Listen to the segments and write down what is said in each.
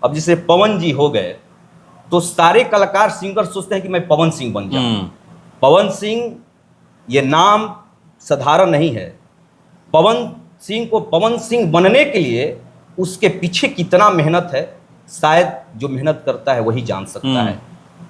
अब जैसे पवन जी हो गए, तो सारे कलाकार सिंगर सोचते हैं कि मैं पवन सिंह बन जाऊं। पवन सिंह ये नाम साधारण नहीं है। पवन सिंह को पवन सिंह बनने के लिए उसके पीछे कितना मेहनत है, शायद जो मेहनत करता है वही जान सकता है।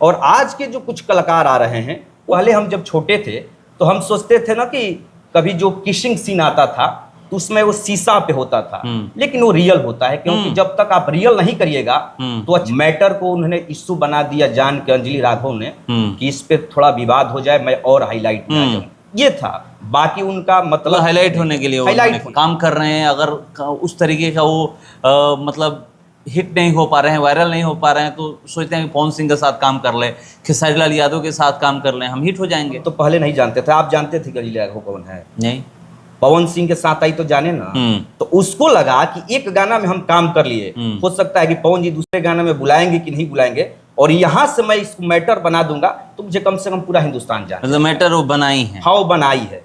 और आज के जो कुछ कलाकार आ रहे हैं, पहले हम जब छोटे थे तो हम सोचते थे ना कि कभी जो किसिंग सीन आता था तो उसमें वो शीशा पे होता था, लेकिन वो रियल होता है, क्योंकि जब तक आप रियल नहीं करिएगा तो मैटर को उन्होंने इश्यू बना दिया जान के अंजलि राघव ने कि इस पे थोड़ा विवाद हो जाए, मैं और हाईलाइट में आ जाऊं, ये था। बाकी उनका मतलब हाईलाइट होने के लिए हाईलाइट काम कर रहे हैं। अगर उस तरीके का वो मतलब हिट नहीं हो पा रहे हैं, वायरल नहीं हो पा रहे हैं, तो सोचते हैं कि पवन सिंह के साथ काम कर ले, खेसारी लाल यादव के साथ काम कर लें, हम हिट हो जाएंगे। तो पहले नहीं जानते थे। आप जानते थे कि अंजलि राघव कौन है? नहीं। पवन सिंह के साथ आई तो जाने ना। तो उसको लगा कि एक गाना में हम काम कर लिए, हो सकता है कि पवन जी दूसरे गाने में बुलाएंगे कि नहीं बुलाएंगे, और यहाँ से मैं इसको मैटर बना दूंगा तो मुझे कम से कम पूरा हिंदुस्तान जाने। मतलब मैटर वो बनाई है। हाँ, वो बनाई है,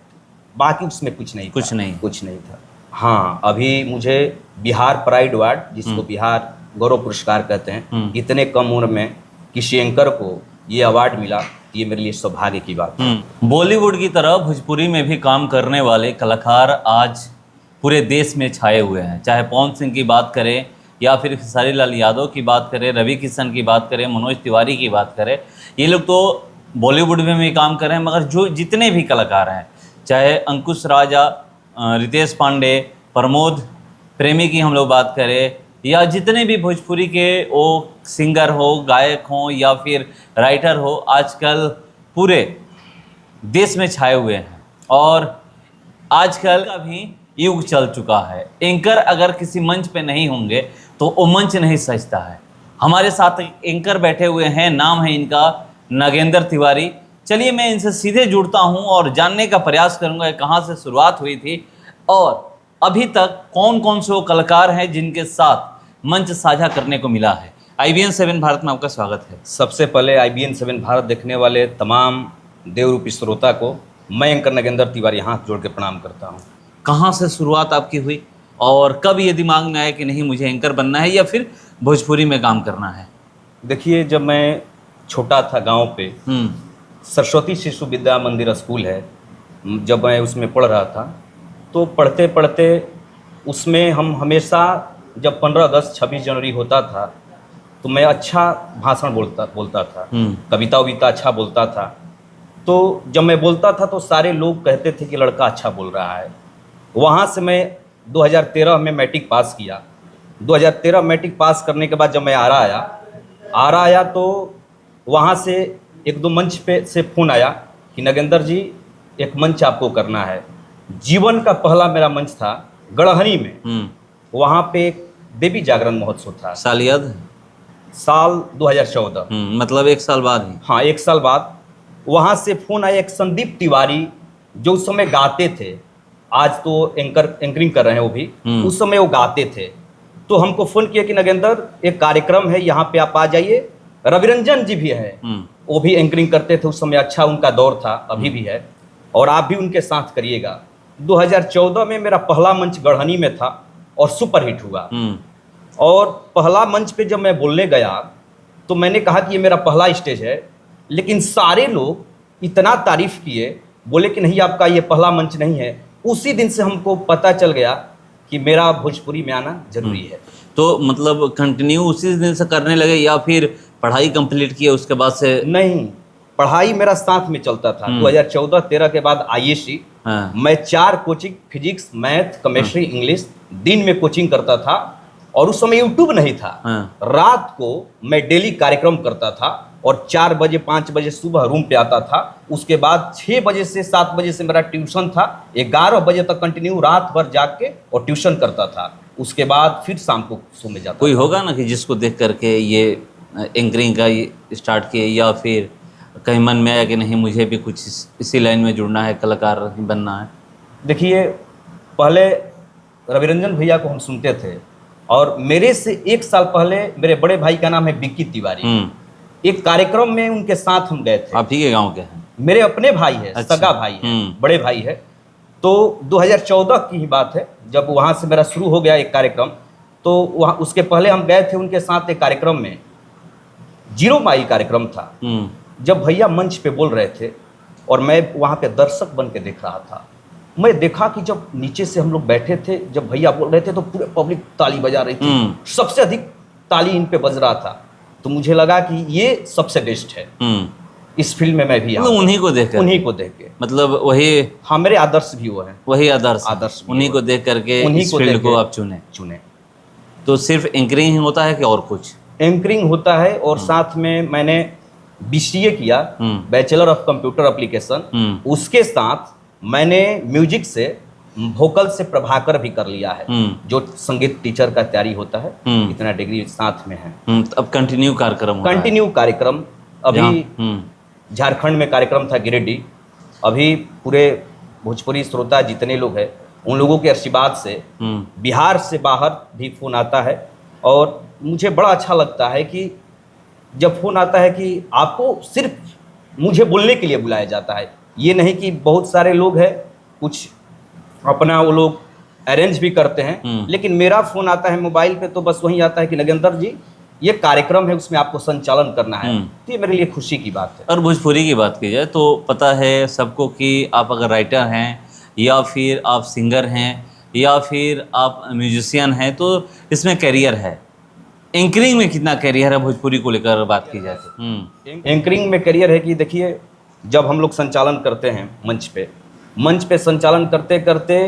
बाकी उसमें कुछ नहीं कुछ नहीं था। हाँ, अभी मुझे बिहार प्राइड अवार्ड, जिसको बिहार गौरव पुरस्कार कहते हैं, इतने कम उम्र में किसी एंकर को ये अवार्ड मिला, ये मेरे लिए सौभाग्य की बात है। बॉलीवुड की तरह भोजपुरी में भी काम करने वाले कलाकार आज पूरे देश में छाए हुए हैं। चाहे पवन सिंह की बात करें या फिर खेसारी लाल यादव की बात करें, रवि किशन की बात करें, मनोज तिवारी की बात करें, ये लोग तो बॉलीवुड में भी काम कर रहे हैं। मगर जो जितने भी कलाकार हैं, चाहे अंकुश राजा, रितेश पांडे, प्रमोद प्रेमी की हम लोग बात करें, या जितने भी भोजपुरी के वो सिंगर हो, गायक हो या फिर राइटर हो, आजकल पूरे देश में छाए हुए हैं। और आजकल का भी युग चल चुका है। एंकर अगर किसी मंच पे नहीं होंगे तो वो मंच नहीं सजता है। हमारे साथ एंकर बैठे हुए हैं, नाम है इनका नागेंद्र तिवारी। चलिए मैं इनसे सीधे जुड़ता हूं और जानने का प्रयास करूंगा कहाँ से शुरुआत हुई थी और अभी तक कौन कौन से वो कलाकार हैं जिनके साथ मंच साझा करने को मिला है। IBN 7 भारत में आपका स्वागत है। सबसे पहले IBN 7 भारत देखने वाले तमाम देवरूपी श्रोता को मैं एंकर नागेंद्र तिवारी हाथ जोड़ के प्रणाम करता हूँ। कहाँ से शुरुआत आपकी हुई और कब ये दिमाग में आया कि नहीं मुझे एंकर बनना है या फिर भोजपुरी में काम करना है? देखिए, जब मैं छोटा था गांव पे, सरस्वती शिशु विद्या मंदिर स्कूल है, जब मैं उसमें पढ़ रहा था, तो पढ़ते पढ़ते उसमें हम हमेशा जब 15 अगस्त 26 जनवरी होता था तो मैं अच्छा भाषण बोलता था, कविता वविता अच्छा बोलता था। तो जब मैं बोलता था तो सारे लोग कहते थे कि लड़का अच्छा बोल रहा है। वहाँ से मैं 2013 में मैट्रिक पास किया। 2013 मैट्रिक पास करने के बाद जब मैं आरा आया तो वहाँ से एक दो मंच पे से फ़ोन आया कि नागेंद्र जी एक मंच आपको करना है। जीवन का पहला मेरा मंच था गढ़हनी में। वहाँ पे एक देवी जागरण महोत्सव था। साल याद है? साल 2014। मतलब 1 साल बाद ही? हाँ, 1 साल बाद। वहाँ से फ़ोन आया एक संदीप तिवारी, जो उस समय गाते थे, आज तो एंकरिंग कर रहे हैं वो भी, उस समय वो गाते थे। तो हमको फ़ोन किया कि नागेंद्र एक कार्यक्रम है, यहाँ पे आप आ जाइए। रविरंजन जी भी हैं, वो भी एंकरिंग करते थे उस समय, अच्छा उनका दौर था, अभी भी है, और आप भी उनके साथ करिएगा। 2014 में मेरा पहला मंच गढ़हनी में था और सुपरहिट हुआ। और पहला मंच पे जब मैं बोलने गया तो मैंने कहा कि ये मेरा पहला स्टेज है, लेकिन सारे लोग इतना तारीफ़ किए, बोले कि नहीं आपका ये पहला मंच नहीं है। उसी दिन से हमको पता चल गया कि मेरा भोजपुरी में आना जरूरी है। तो मतलब कंटिन्यू उसी दिन से करने लगे या फिर पढ़ाई कंप्लीट किए उसके बाद से? नहीं, पढ़ाई मेरा साथ में चलता था। 2014-13 के बाद ISC मैं 4 coaching, physics, math, chemistry, English दिन में कोचिंग करता था। और उस समय यूट्यूब नहीं था। रात को मैं डेली कार्यक्रम करता था और 4 बजे 5 बजे सुबह रूम पे आता था। उसके बाद 6 बजे से 7 बजे से मेरा ट्यूशन था। 11 बजे तक कंटिन्यू रात भर जाग के और ट्यूशन करता था। उसके बाद फिर शाम को सो में जाता। कोई होगा ना कि जिसको देख करके ये एंकरिंग का स्टार्ट किए या फिर कहीं मन में आया कि नहीं मुझे भी कुछ इसी लाइन में जुड़ना है, कलाकार बनना है? देखिए, पहले रविरंजन भैया को हम सुनते थे और मेरे से 1 साल पहले मेरे बड़े भाई का नाम है विक्की तिवारी। एक कार्यक्रम में उनके साथ हम गए थे। आप ही के गांव के हैं? मेरे अपने भाई है। अच्छा। सगा भाई है, बड़े भाई है। तो 2014 की ही बात है, जब वहाँ से मेरा शुरू हो गया एक कार्यक्रम, तो वहाँ उसके पहले हम गए थे उनके साथ एक कार्यक्रम में, जीरो माइल कार्यक्रम था। जब भैया मंच पे बोल रहे थे और मैं वहाँ पे दर्शक बन के देख रहा था, मैं देखा कि जब नीचे से हम लोग बैठे थे, जब भैया बोल रहे थे तो पूरे पब्लिक ताली बजा रही थी, सबसे अधिक ताली इन पे बज रहा था। तो मुझे लगा कि ये सबसे बेस्ट है इस फील्ड में। मैं भी उन्हीं को देख के मतलब वही, हाँ, मेरे आदर्श भी वो हैं, वही आदर्श उन्हीं को देख करके इस फील्ड को आप चुने। तो सिर्फ एंकरिंग ही होता है कि और कुछ? एंकरिंग होता है और साथ में मैंने BCA किया, बैचलर ऑफ कंप्यूटर एप्लीकेशन। उसके साथ मैंने म्यूजिक से, वोकल से प्रभाकर भी कर लिया है, जो संगीत टीचर का तैयारी होता है। इतना डिग्री साथ में है। अब कंटिन्यू कार्यक्रम अभी झारखंड में कार्यक्रम था गिरिडीह। अभी पूरे भोजपुरी श्रोता जितने लोग हैं उन लोगों के आशीर्वाद से बिहार से बाहर भी फ़ोन आता है, और मुझे बड़ा अच्छा लगता है कि जब फ़ोन आता है कि आपको सिर्फ मुझे बोलने के लिए बुलाया जाता है। ये नहीं कि बहुत सारे लोग हैं, कुछ अपना वो लोग अरेंज भी करते हैं, लेकिन मेरा फ़ोन आता है मोबाइल पे तो बस वही आता है कि नगेंद्र जी ये कार्यक्रम है, उसमें आपको संचालन करना है। तो ये मेरे लिए खुशी की बात है। और भोजपुरी की बात की जाए तो पता है सबको कि आप अगर राइटर हैं या फिर आप सिंगर हैं या फिर आप म्यूजिशियन हैं तो इसमें करियर है। एंकरिंग में कितना करियर है भोजपुरी को लेकर बात की जाए तो? एंकरिंग में करियर है कि देखिए, जब हम लोग संचालन करते हैं मंच पे संचालन करते करते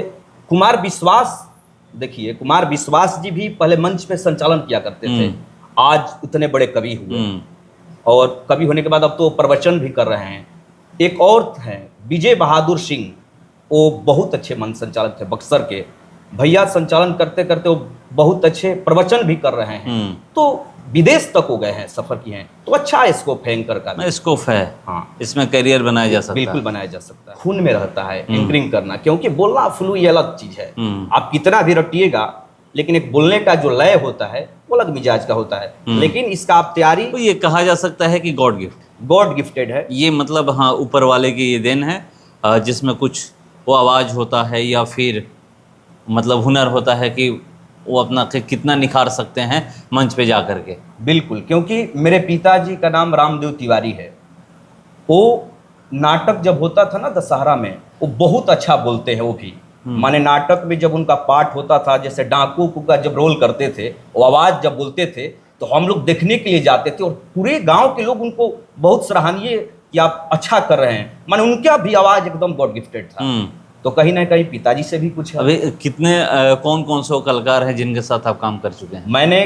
कुमार विश्वास जी भी पहले मंच पे संचालन किया करते थे। आज इतने बड़े कवि हुए, और कवि होने के बाद अब तो प्रवचन भी कर रहे हैं। एक और हैं विजय बहादुर सिंह, वो बहुत अच्छे मंच संचालक थे बक्सर के। भैया संचालन करते करते वो बहुत अच्छे प्रवचन भी कर रहे हैं, तो विदेश तक हो गए हैं, सफर किए हैं। तो अच्छा स्कोप है एंकर का। स्कोप है, हाँ, इसमें करियर बनाया जा सकता है। बिल्कुल बनाया जा सकता है। खून में रहता है एंकरिंग करना, क्योंकि बोलना फ्लू ये अलग चीज है। आप कितना भी रटिएगा, लेकिन एक बोलने का जो लय होता है वो अलग मिजाज का होता है। लेकिन इसका आप तैयारी, तो ये कहा जा सकता है कि गॉड गिफ्टेड है ये, मतलब हाँ, ऊपर वाले की ये देन है, जिसमें कुछ वो आवाज़ होता है या फिर मतलब हुनर होता है कि वो अपना कितना निखार सकते हैं मंच पे जा कर के। बिल्कुल, क्योंकि मेरे पिताजी का नाम रामदेव तिवारी है। वो नाटक जब होता था ना दशहरा में, वो बहुत अच्छा बोलते हैं वो भी। माने नाटक में जब उनका पाठ होता था, जैसे डाकू का जब रोल करते थे, वो आवाज़ जब बोलते थे तो हम लोग देखने के लिए जाते थे, और पूरे गांव के लोग उनको बहुत सराहनीय कि आप अच्छा कर रहे हैं। माने उनका भी आवाज़ एकदम गॉड गिफ्टेड था। तो कहीं ना कहीं पिताजी से भी कुछ है। अभी कितने कौन कौन से कलाकार हैं जिनके साथ आप काम कर चुके हैं? मैंने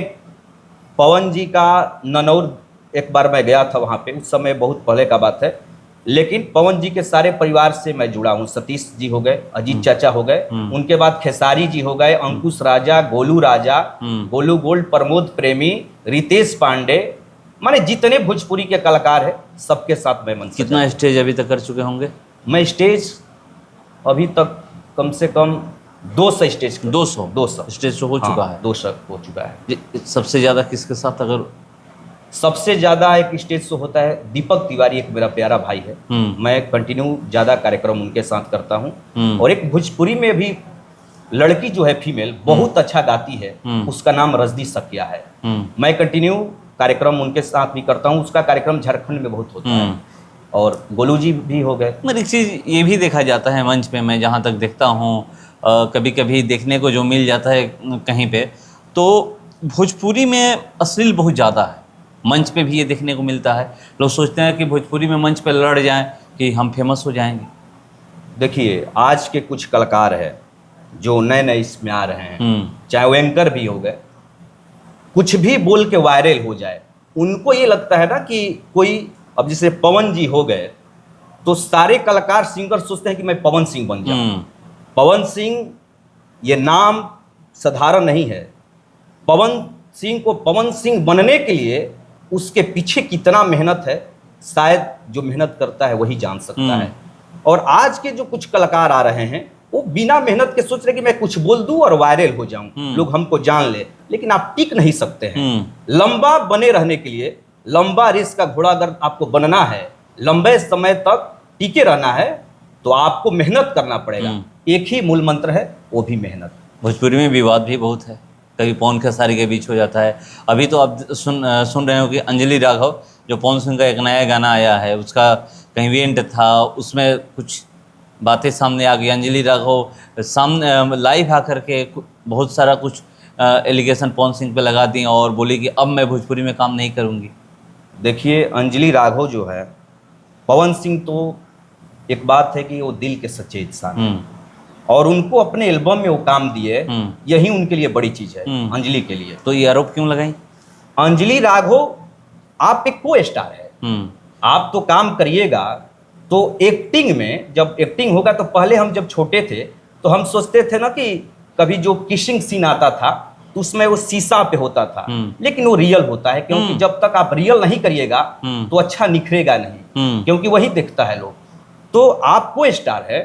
पवन जी का ननौर एक बार मैं गया था, वहाँ पे उस समय बहुत पहले का बात है, लेकिन पवन जी के सारे परिवार से मैं जुड़ा हूँ। सतीश जी हो गए, अजीत चाचा हो गए, उनके बाद खेसारी जी हो गए, अंकुश राजा, गोलू राजा, गोलू गोल्ड, प्रमोद प्रेमी, रितेश पांडे, माने जितने भोजपुरी के कलाकार हैं सबके साथ मैं मंच। कितना स्टेज अभी तक कर चुके होंगे? मैं स्टेज अभी तक कम से कम 200 स्टेज 200 स्टेज हो चुका है। 200 हो चुका है। सबसे ज़्यादा किसके साथ? अगर सबसे ज़्यादा एक स्टेज शो होता है, दीपक तिवारी एक मेरा प्यारा भाई है, मैं कंटिन्यू ज़्यादा कार्यक्रम उनके साथ करता हूँ। और एक भोजपुरी में भी लड़की जो है फीमेल बहुत अच्छा गाती है, उसका नाम रजदी सकिया है। मैं कंटिन्यू कार्यक्रम उनके साथ भी करता हूँ। उसका कार्यक्रम झारखंड में बहुत होता है। और गोलू जी भी हो गए। एक चीज़ ये भी देखा जाता है मंच पे, मैं जहाँ तक देखता हूँ, कभी कभी देखने को जो मिल जाता है कहीं पे, तो भोजपुरी में अश्लील बहुत ज़्यादा है। मंच पे भी ये देखने को मिलता है। लोग सोचते हैं कि भोजपुरी में मंच पे लड़ जाएं कि हम फेमस हो जाएंगे। देखिए, आज के कुछ कलाकार हैं जो नए नए इसमें आ रहे हैं, चाहे वो एंकर भी हो गए, कुछ भी बोल के वायरल हो जाए, उनको ये लगता है ना कि कोई, अब जैसे पवन जी हो गए तो सारे कलाकार सिंगर सोचते हैं कि मैं पवन सिंह बन जाऊं। पवन सिंह ये नाम साधारण नहीं है। पवन सिंह को पवन सिंह बनने के लिए उसके पीछे कितना मेहनत है, शायद जो मेहनत करता है वही जान सकता है। और आज के जो कुछ कलाकार आ रहे हैं वो बिना मेहनत के सोच रहे कि मैं कुछ बोल दूं और वायरल हो जाऊं, लोग हमको जान ले, लेकिन आप टिक नहीं सकते हैं। लंबा बने रहने के लिए, लंबा रेस का घोड़ा अगर आपको बनना है, लंबे समय तक टिके रहना है, तो आपको मेहनत करना पड़ेगा। एक ही मूल मंत्र है, वो भी मेहनत। भोजपुरी में विवाद भी बहुत है। कभी पवन खेसारी के बीच हो जाता है। अभी तो आप सुन रहे हो कि अंजलि राघव जो पवन सिंह का एक नया गाना आया है, उसका कहीं इवेंट था, उसमें कुछ बातें सामने आ गई। अंजलि राघव सामने लाइव आकर के बहुत सारा कुछ एलिगेशन पवन सिंह पे लगा दी और बोली कि अब मैं भोजपुरी में काम नहीं करूँगी। देखिए, अंजलि राघव जो है, पवन सिंह तो एक बात है कि वो दिल के सच्चे इंसान हैं और उनको अपने एल्बम में वो काम दिए, यही उनके लिए बड़ी चीज है अंजलि के लिए। तो ये आरोप क्यों लगाई? अंजलि राघव आप एक को स्टार है, आप तो काम करिएगा। तो एक्टिंग में जब एक्टिंग होगा तो पहले हम जब छोटे थे तो हम सोचते थे ना कि कभी जो किसिंग सीन आता था तो उसमें वो शीशा पे होता था, लेकिन वो रियल होता है, क्योंकि जब तक आप रियल नहीं करिएगा तो अच्छा निखरेगा नहीं, क्योंकि वही देखता है लोग। तो आपको स्टार है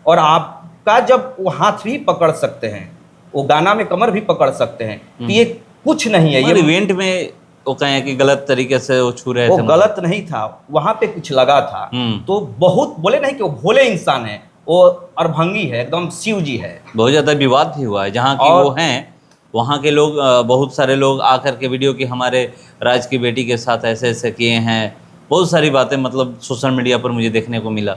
और आपका जब वो हाथ भी पकड़ सकते हैं, वो गाना में कमर भी पकड़ सकते हैं, तो ये कुछ नहीं है। ये इवेंट में वो कहें कि गलत तरीके से वो छू रहे थे, वो गलत नहीं था, वहां पे कुछ लगा था। तो बहुत बोले नहीं कि वो भोले इंसान है, वो अरभंगी है, एकदम शिव जी है। बहुत ज़्यादा विवाद भी हुआ है जहाँ की वो हैं, वहाँ के लोग बहुत सारे लोग आकर के वीडियो की हमारे राज की बेटी के साथ ऐसे ऐसे किए हैं, बहुत सारी बातें मतलब सोशल मीडिया पर मुझे देखने को मिला।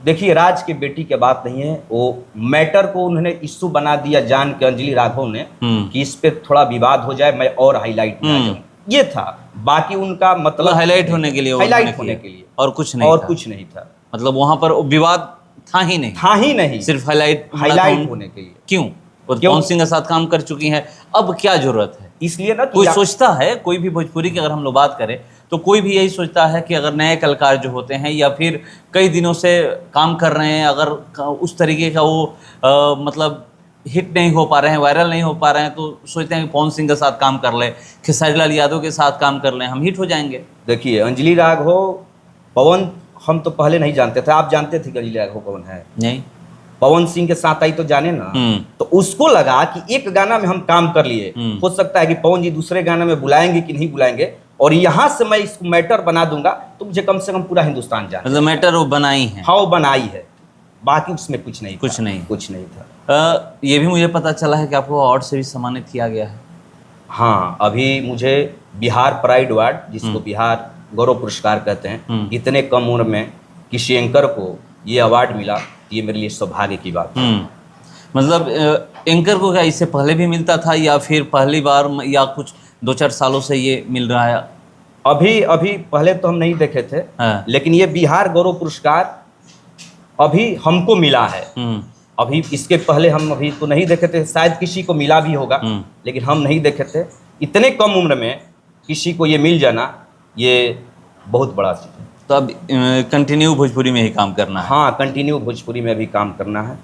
देखिए, राज की बेटी की बात नहीं है, वो मैटर को उन्होंने इश्यू बना दिया जान के अंजलि राघव ने कि इस पे थोड़ा विवाद हो जाए, मैं और हाईलाइट में आ जाऊं, ये था। बाकी उनका मतलब हाईलाइट होने के लिए, हाईलाइट होने के लिए, और कुछ नहीं, और कुछ नहीं था। मतलब वहाँ पर विवाद था ही नहीं, सिर्फ हाईलाइट होने के लिए। क्यों? पवन सिंह के साथ काम कर चुकी हैं, अब क्या जरूरत है? इसलिए ना कोई सोचता है, कोई भी भोजपुरी की अगर हम लोग बात करें तो कोई भी यही सोचता है कि अगर नए कलाकार जो होते हैं या फिर कई दिनों से काम कर रहे हैं, अगर उस तरीके का वो मतलब हिट नहीं हो पा रहे हैं, वायरल नहीं हो पा रहे हैं, तो सोचते हैं कि पवन सिंह के साथ काम कर ले, खेसारी लाल यादव के साथ काम कर लें, हम हिट हो जाएंगे। देखिए, अंजलि राघव, पवन हम तो पहले नहीं जानते थे। आप जानते थे कि अंजलि राघव कौन है? नहीं। पवन सिंह के साथ आई तो जाने ना, तो उसको लगा कि एक गाना में हम काम कर लिए, हो सकता है कि पवन जी दूसरे गाने में बुलाएंगे कि नहीं बुलाएंगे, और यहाँ से मैं इसको मैटर बना दूंगा तो मुझे कम से कम पूरा हिंदुस्तान जाने। मतलब मैटर वो बनाई है? हाँ, वो बनाई है, बाकी उसमें कुछ नहीं था। ये भी मुझे पता चला है कि आपको अवार्ड से भी सम्मानित किया गया है। हाँ, अभी मुझे बिहार प्राइड अवार्ड, जिसको बिहार गौरव पुरस्कार कहते हैं, इतने कम उम्र में किसी एंकर को ये अवार्ड मिला, ये मेरे लिए सौभाग्य की बात है। मतलब एंकर को क्या इससे पहले भी मिलता था या फिर पहली बार, या कुछ 2-4 सालों से ये मिल रहा है? अभी पहले तो हम नहीं देखे थे, लेकिन ये बिहार गौरव पुरस्कार अभी हमको मिला है। अभी इसके पहले हम अभी तो नहीं देखे थे, शायद किसी को मिला भी होगा, लेकिन हम नहीं देखे थे। इतने कम उम्र में किसी को ये मिल जाना, ये बहुत बड़ा चीज़ है। तो अब कंटिन्यू भोजपुरी में ही काम करना है? हाँ, कंटिन्यू भोजपुरी में भी काम करना है।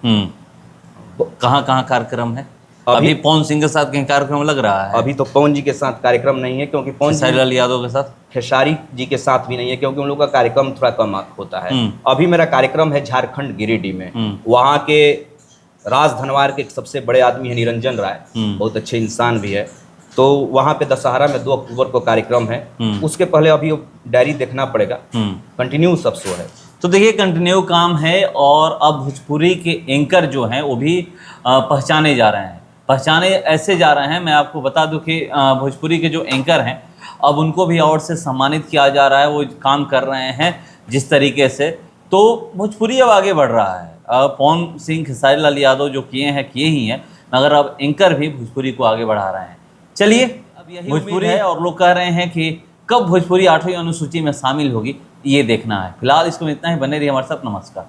कहाँ कार्यक्रम है अभी? पवन सिंह के साथ कहीं कार्यक्रम लग रहा है? अभी तो पवन जी के साथ कार्यक्रम नहीं है, क्योंकि पवन खेसारी लाल यादव के साथ, खेसारी जी के साथ भी नहीं है, क्योंकि उन लोगों का कार्यक्रम थोड़ा कम होता है। अभी मेरा कार्यक्रम है झारखंड गिरिडीह में, वहाँ के राज धनवार के सबसे बड़े आदमी है निरंजन राय, बहुत अच्छे इंसान भी है। तो वहाँ पे दशहरा में 2 अक्टूबर को कार्यक्रम है, उसके पहले अभी डायरी देखना पड़ेगा। कंटिन्यू सब शो है। तो देखिए, कंटिन्यू काम है और अब भोजपुरी के एंकर जो हैं वो भी पहचाने जा रहे हैं, पहचाने ऐसे जा रहे हैं। मैं आपको बता दूं कि भोजपुरी के जो एंकर हैं अब उनको भी अवार्ड से सम्मानित किया जा रहा है, वो काम कर रहे हैं जिस तरीके से, तो भोजपुरी अब आगे बढ़ रहा है। पवन सिंह, खेसारी लाल यादव जो किए ही हैं, मगर अब एंकर भी भोजपुरी को आगे बढ़ा रहे हैं। चलिए, अब यही भोजपुरी है और लोग कह रहे हैं कि कब भोजपुरी 8वीं अनुसूची में शामिल होगी, ये देखना है। फिलहाल इसको इतना ही, बने रहिए हमारे साथ। नमस्कार।